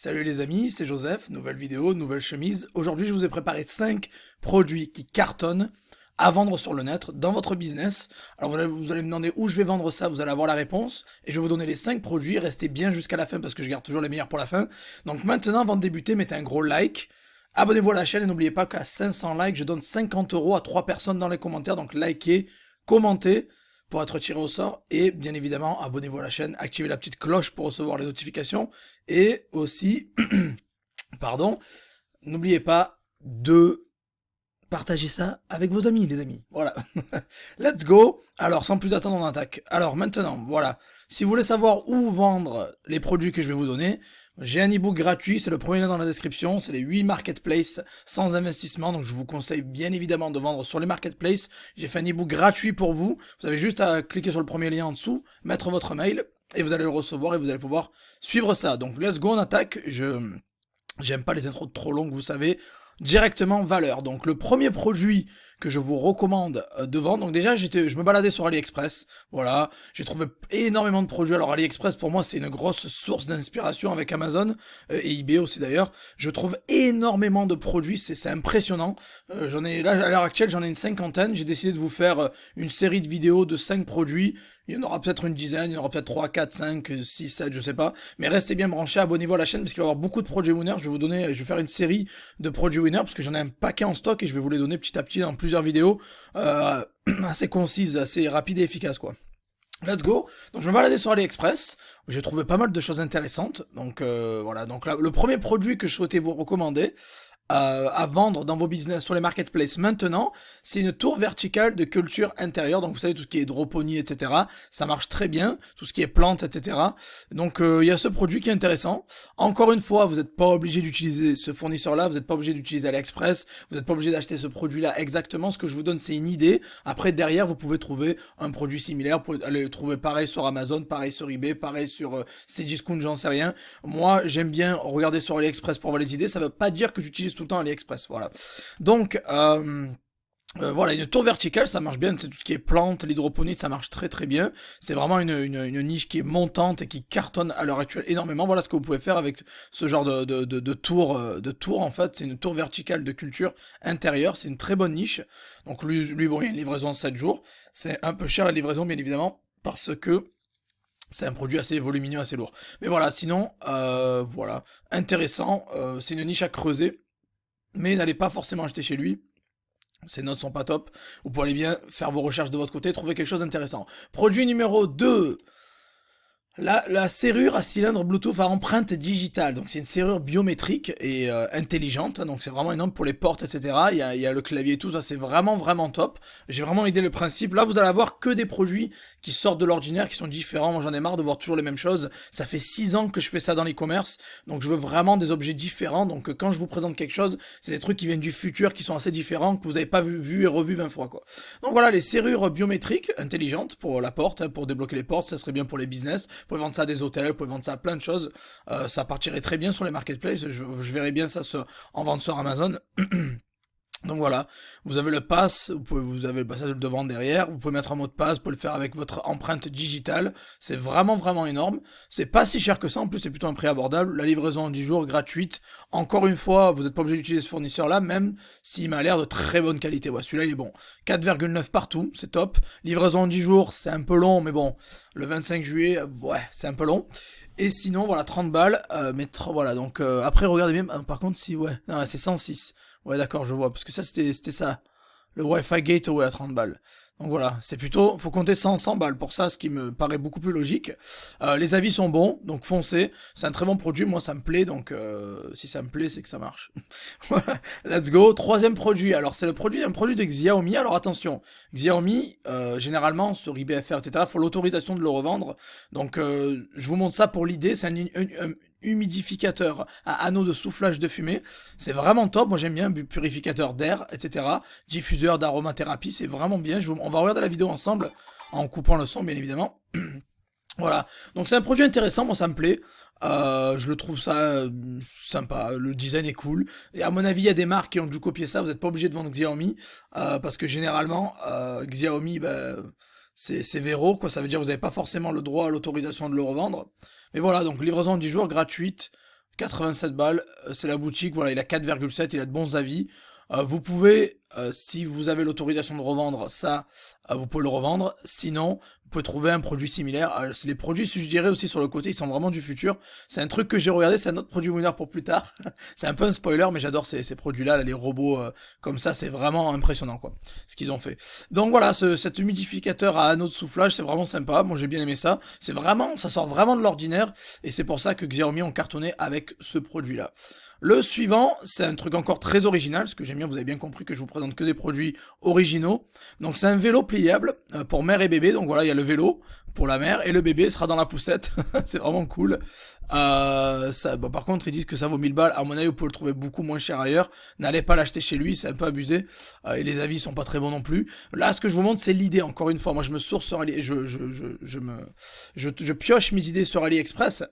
Salut les amis, c'est Joseph, nouvelle vidéo, nouvelle chemise. Aujourd'hui, je vous ai préparé 5 produits qui cartonnent à vendre sur le net dans votre business. Alors vous allez me demander où je vais vendre ça, vous allez avoir la réponse. Et je vais vous donner les 5 produits, restez bien jusqu'à la fin parce que je garde toujours les meilleurs pour la fin. Donc maintenant, avant de débuter, mettez un gros like. Abonnez-vous à la chaîne et n'oubliez pas qu'à 500 likes, je donne 50 € à 3 personnes dans les commentaires. Donc likez, commentez pour être tiré au sort. Et bien évidemment, abonnez-vous à la chaîne, activez la petite cloche pour recevoir les notifications. Et aussi, pardon, n'oubliez pas de partager ça avec vos amis, les amis. Voilà. Let's go. Alors, sans plus attendre, on attaque. Alors, maintenant, voilà. Si vous voulez savoir où vendre les produits que je vais vous donner, j'ai un ebook gratuit, c'est le premier lien dans la description, c'est les 8 marketplaces sans investissement, donc je vous conseille bien évidemment de vendre sur les marketplaces. J'ai fait un ebook gratuit pour vous, vous avez juste à cliquer sur le premier lien en dessous, mettre votre mail, et vous allez le recevoir et vous allez pouvoir suivre ça. Donc let's go, on attaque. J'aime pas les intros trop longues, vous savez. Directement valeur. Donc le premier produit que je vous recommande de vendre. Donc déjà, je me baladais sur AliExpress. Voilà, j'ai trouvé énormément de produits. Alors AliExpress pour moi c'est une grosse source d'inspiration avec Amazon et eBay aussi d'ailleurs. Je trouve énormément de produits, c'est impressionnant. J'en ai là à l'heure actuelle j'en ai une cinquantaine. J'ai décidé de vous faire une série de vidéos de 5 produits. Il y en aura peut-être une dizaine, il y en aura peut-être 3, 4, 5, 6, 7, je sais pas. Mais restez bien branchés, abonnez-vous à la chaîne parce qu'il va y avoir beaucoup de produits winners. Je vais faire une série de produits winners parce que j'en ai un paquet en stock et je vais vous les donner petit à petit dans plusieurs vidéos assez concises, assez rapides et efficaces quoi. Let's go. Donc je me baladais sur AliExpress, j'ai trouvé pas mal de choses intéressantes. Donc voilà, donc là, le premier produit que je souhaitais vous recommander à vendre dans vos business sur les marketplaces maintenant, c'est une tour verticale de culture intérieure. Donc vous savez tout ce qui est hydroponie, etc. Ça marche très bien, tout ce qui est plantes, etc. Donc il y a ce produit qui est intéressant. Encore une fois, vous n'êtes pas obligé d'utiliser ce fournisseur-là, vous n'êtes pas obligé d'utiliser AliExpress, vous n'êtes pas obligé d'acheter ce produit-là exactement. Ce que je vous donne, c'est une idée. Après, derrière, vous pouvez trouver un produit similaire, vous pouvez aller le trouver pareil sur Amazon, pareil sur eBay, pareil sur Cdiscount, j'en sais rien. Moi, j'aime bien regarder sur AliExpress pour avoir les idées. Ça ne veut pas dire que j'utilise tout le temps AliExpress, voilà. Donc, voilà, une tour verticale, ça marche bien, c'est tout ce qui est plantes, l'hydroponie, ça marche très très bien. C'est vraiment une niche qui est montante et qui cartonne à l'heure actuelle énormément. Voilà ce que vous pouvez faire avec ce genre de tour en fait. C'est une tour verticale de culture intérieure, c'est une très bonne niche. Donc lui bon, il y a une livraison en 7 jours. C'est un peu cher la livraison, bien évidemment, parce que c'est un produit assez volumineux, assez lourd. Mais voilà, sinon, voilà, intéressant, c'est une niche à creuser. Mais n'allez pas forcément acheter chez lui. Ces notes sont pas top. Vous pouvez aller bien faire vos recherches de votre côté, trouver quelque chose d'intéressant. Produit numéro 2. La serrure à cylindre Bluetooth à empreinte digitale, donc c'est une serrure biométrique et intelligente, donc c'est vraiment énorme pour les portes, etc. Il y a le clavier et tout, ça c'est vraiment vraiment top. J'ai vraiment aidé le principe. Là vous allez avoir que des produits qui sortent de l'ordinaire, qui sont différents. Moi j'en ai marre de voir toujours les mêmes choses. Ça fait 6 ans que je fais ça dans l'e-commerce, donc je veux vraiment des objets différents. Donc quand je vous présente quelque chose, c'est des trucs qui viennent du futur, qui sont assez différents, que vous n'avez pas vu et revu 20 fois quoi. Donc voilà, les serrures biométriques intelligentes pour la porte, pour débloquer les portes, ça serait bien pour les business. Vous pouvez vendre ça à des hôtels, vous pouvez vendre ça à plein de choses. Ça partirait très bien sur les marketplaces. Je verrais bien ça en vente sur Amazon. Donc voilà, vous avez le pass, vous avez le passage de vente derrière, vous pouvez mettre un mot de passe, vous pouvez le faire avec votre empreinte digitale, c'est vraiment vraiment énorme, c'est pas si cher que ça, en plus c'est plutôt un prix abordable, la livraison en 10 jours, gratuite, encore une fois, vous n'êtes pas obligé d'utiliser ce fournisseur là, même s'il m'a l'air de très bonne qualité, ouais, celui-là il est bon, 4,9 partout, c'est top, livraison en 10 jours, c'est un peu long, mais bon, le 25 juillet, ouais, c'est un peu long, et sinon, voilà, 30 balles, voilà, donc après regardez bien, par contre si, ouais, non, c'est 106. Ouais d'accord, je vois, parce que ça c'était ça. Le Wi-Fi Gateway à 30 balles. Donc voilà, c'est plutôt, faut compter 100 balles pour ça, ce qui me paraît beaucoup plus logique. Les avis sont bons, donc foncez. C'est un très bon produit, moi ça me plaît, donc si ça me plaît, c'est que ça marche. Let's go. Troisième produit, alors c'est un produit de Xiaomi. Alors attention, Xiaomi, généralement sur eBay FR, etc., faut l'autorisation de le revendre. Donc je vous montre ça pour l'idée, c'est un humidificateur à anneau de soufflage de fumée, c'est vraiment top, moi j'aime bien, purificateur d'air, etc., diffuseur d'aromathérapie, c'est vraiment bien, on va regarder la vidéo ensemble, en coupant le son bien évidemment, voilà, donc c'est un produit intéressant, moi ça me plaît, je le trouve ça sympa, le design est cool, et à mon avis il y a des marques qui ont dû copier ça, vous n'êtes pas obligé de vendre Xiaomi, parce que généralement, Xiaomi, c'est véro, quoi, ça veut dire que vous n'avez pas forcément le droit à l'autorisation de le revendre. Mais voilà, donc livraison en 10 jours, gratuite, 87 balles, c'est la boutique, voilà, il a 4,7, il a de bons avis. Vous pouvez, si vous avez l'autorisation de revendre ça, vous pouvez le revendre. Sinon, vous pouvez trouver un produit similaire. Les produits, je dirais aussi sur le côté, ils sont vraiment du futur. C'est un truc que j'ai regardé, c'est un autre produit winner pour plus tard. C'est un peu un spoiler, mais j'adore ces produits-là, là, les robots comme ça, c'est vraiment impressionnant, quoi, ce qu'ils ont fait. Donc voilà, cet humidificateur à anneau de soufflage, c'est vraiment sympa. Moi, j'ai bien aimé ça. C'est vraiment, ça sort vraiment de l'ordinaire, et c'est pour ça que Xiaomi ont cartonné avec ce produit-là. Le suivant, c'est un truc encore très original, ce que j'aime bien, vous avez bien compris que je vous présente que des produits originaux. Donc c'est un vélo pliable pour mère et bébé, donc voilà, il y a le vélo pour la mère, et le bébé sera dans la poussette, c'est vraiment cool. Par contre, ils disent que ça vaut 1000 balles, à mon avis, vous pouvez le trouver beaucoup moins cher ailleurs. N'allez pas l'acheter chez lui, c'est un peu abusé, et les avis sont pas très bons non plus. Là, ce que je vous montre, c'est l'idée, encore une fois, moi je me source sur Ali, je pioche mes idées sur AliExpress,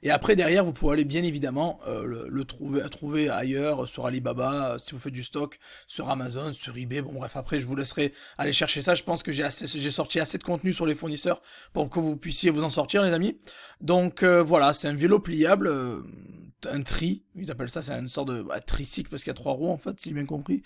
et après, derrière, vous pouvez aller bien évidemment le trouver ailleurs, sur Alibaba, si vous faites du stock, sur Amazon, sur eBay. Bon, bref, après, je vous laisserai aller chercher ça. Je pense que j'ai sorti assez de contenu sur les fournisseurs pour que vous puissiez vous en sortir, les amis. Donc, voilà, c'est un vélo pliable, un tri, ils appellent ça, c'est une sorte de tricycle parce qu'il y a 3 roues en fait, si j'ai bien compris.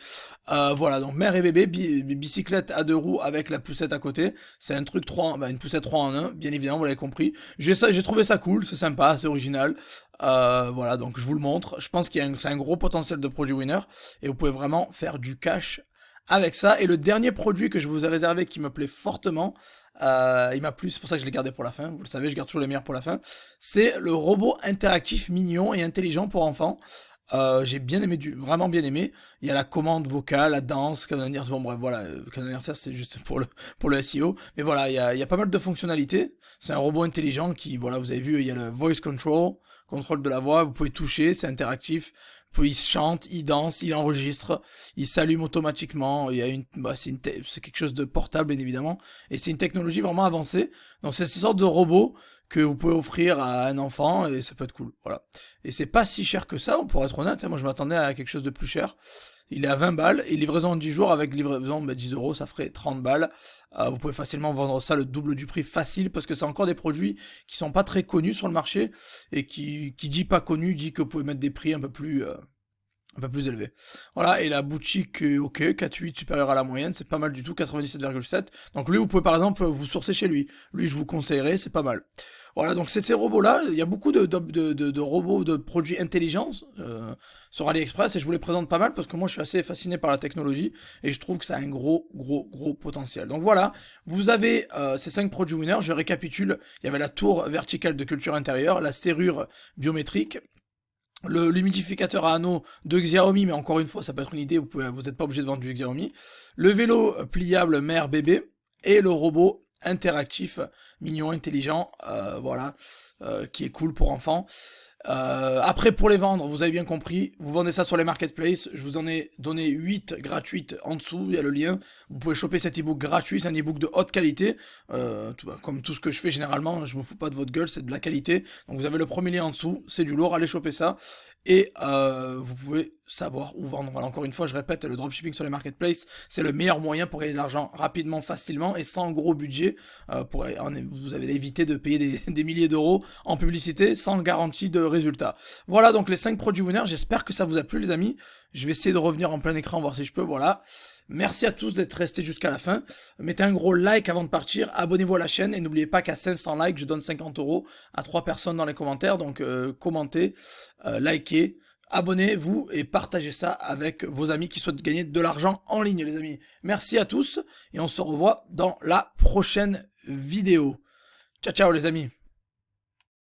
Voilà, donc mère et bébé, bicyclette à 2 roues avec la poussette à côté. C'est un truc une poussette 3 en 1, bien évidemment, vous l'avez compris. J'ai trouvé ça cool, c'est sympa, c'est original. Voilà, donc je vous le montre. Je pense c'est un gros potentiel de produit winner et vous pouvez vraiment faire du cash avec ça. Et le dernier produit que je vous ai réservé qui me plaît fortement, il m'a plu, c'est pour ça que je l'ai gardé pour la fin, vous le savez, je garde toujours les meilleurs pour la fin, c'est le robot interactif mignon et intelligent pour enfants. J'ai bien aimé, vraiment bien aimé. Il y a la commande vocale, la danse, cadeau d'anniversaire, bon bref, voilà, cadeau d'anniversaire c'est juste pour le SEO, mais voilà, il y a pas mal de fonctionnalités. C'est un robot intelligent qui, voilà, vous avez vu, il y a le voice control de la voix, vous pouvez toucher, c'est interactif. Puis il chante, il danse, il enregistre, il s'allume automatiquement. Il y a c'est quelque chose de portable, bien évidemment, et c'est une technologie vraiment avancée. Donc c'est cette sorte de robot que vous pouvez offrir à un enfant et ça peut être cool. Voilà. Et c'est pas si cher que ça, pour être honnête. Moi je m'attendais à quelque chose de plus cher. Il est à 20 balles et livraison en 10 jours avec livraison 10 euros, ça ferait 30 balles. Vous pouvez facilement vendre ça le double du prix facile parce que c'est encore des produits qui sont pas très connus sur le marché et qui dit pas connu dit que vous pouvez mettre des prix un peu plus élevés. Voilà, et la boutique, ok, 4,8 supérieur à la moyenne, c'est pas mal du tout, 97,7. Donc lui, vous pouvez par exemple vous sourcer chez lui. Lui, je vous conseillerais, c'est pas mal. Voilà, donc c'est ces robots-là, il y a beaucoup de robots, de produits intelligents sur AliExpress, et je vous les présente pas mal parce que moi je suis assez fasciné par la technologie, et je trouve que ça a un gros potentiel. Donc voilà, vous avez ces 5 produits winners, je récapitule, il y avait la tour verticale de culture intérieure, la serrure biométrique, l'humidificateur à anneaux de Xiaomi, mais encore une fois, ça peut être une idée, vous n'êtes pas obligé de vendre du Xiaomi, le vélo pliable mère-bébé, et le robot interactif, mignon, intelligent, voilà, qui est cool pour enfants. Après, pour les vendre, vous avez bien compris, vous vendez ça sur les marketplaces, je vous en ai donné 8 gratuites en dessous, il y a le lien, vous pouvez choper cet ebook gratuit, c'est un ebook de haute qualité, comme tout ce que je fais généralement, je me fous pas de votre gueule, c'est de la qualité, donc vous avez le premier lien en dessous, c'est du lourd, allez choper ça, et vous pouvez savoir où vendre. Voilà, encore une fois, je répète, le dropshipping sur les marketplaces, c'est le meilleur moyen pour gagner de l'argent rapidement, facilement, et sans gros budget, vous allez éviter de payer des milliers d'euros en publicité, sans garantie de résultat. Voilà donc les 5 produits winners, j'espère que ça vous a plu les amis, je vais essayer de revenir en plein écran, voir si je peux, voilà. Merci à tous d'être restés jusqu'à la fin, mettez un gros like avant de partir, abonnez-vous à la chaîne, et n'oubliez pas qu'à 500 likes, je donne 50 euros à 3 personnes dans les commentaires, donc commentez, likez, abonnez-vous et partagez ça avec vos amis qui souhaitent gagner de l'argent en ligne les amis. Merci à tous, et on se revoit dans la prochaine vidéo. Ciao ciao les amis.